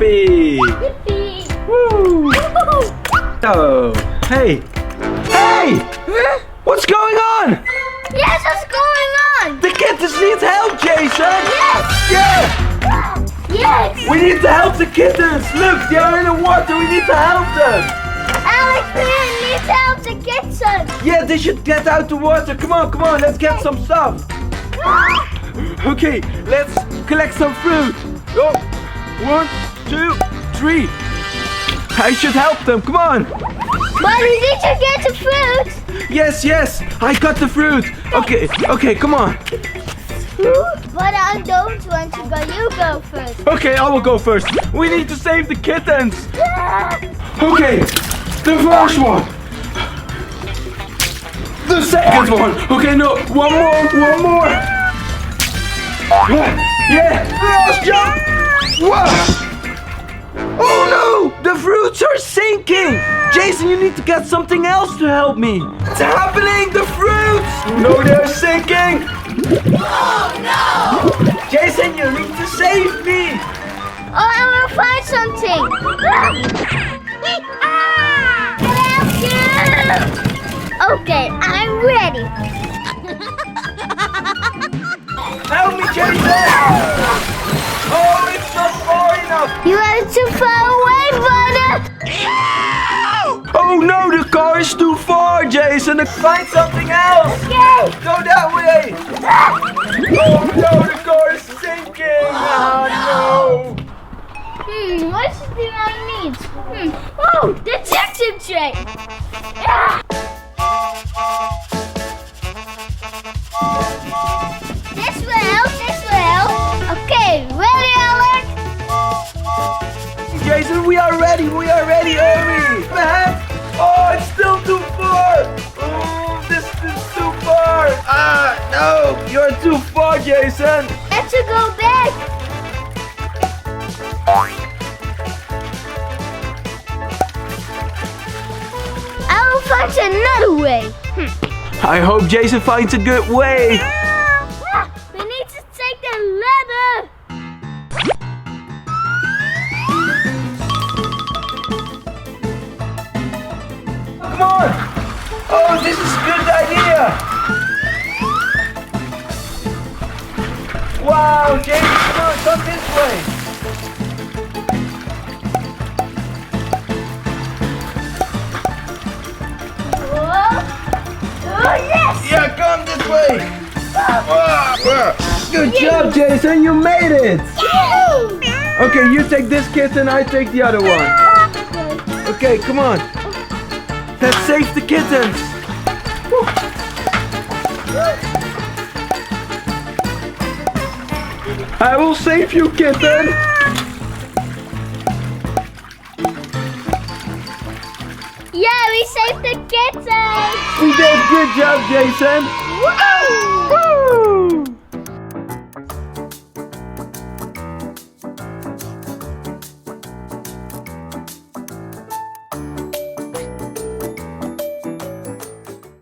Yippee! Yippee! Woo! Oh, hey! Hey! What's going on? Yes, what's going on? The kittens need help, Jason! Yes! Yeah! Yes! We need to help the kittens! Look, they are in the water, we need to help them! Alex, we need to help the kitchen! Yeah, they should get out the water. Come on, let's get some stuff. Okay, let's collect some fruit. Oh, 1, 2, 3. I should help them, come on. But we need to get the fruit! Yes, I got the fruit. Okay, come on. But I don't want to go. You go first. Okay, I will go first. We need to save the kittens. Okay, the first one. The second one. Okay, no, one more. Yeah, last jump. Whoa. Oh no, the fruits are sinking. Jason, you need to get something else to help me. It's happening, the fruits. No, they're sinking. Oh no! Jason, you need to save me. Oh, I will find something. Help you! Okay, I'm ready. Help me, Jason. Oh, it's not far enough. You are too far away, brother. Oh no, the car is too far, Jason. Find something else. Okay. Go that way. Oh no, the car is sinking. Oh no. What do I need? Oh, detective tray. This will. Okay, ready, Alex? Jason, we are ready. Hurry. Man. Oh, it's still too far. Oh, this is too far. No, you're too far, Jason. Let's go back. I will find another way. I hope Jason finds a good way. We need to take the ladder. Come on. Oh, this is a good idea. Wow, Jason, come this way. Oh, yes! Yeah, come this way. Good job, Jason. You made it. Okay, you take this kitten, I take the other one. Okay, come on. Let's save the kittens. I will save you, kitten. Yeah, we saved the kitten. We did. Good job, Jason. Woo!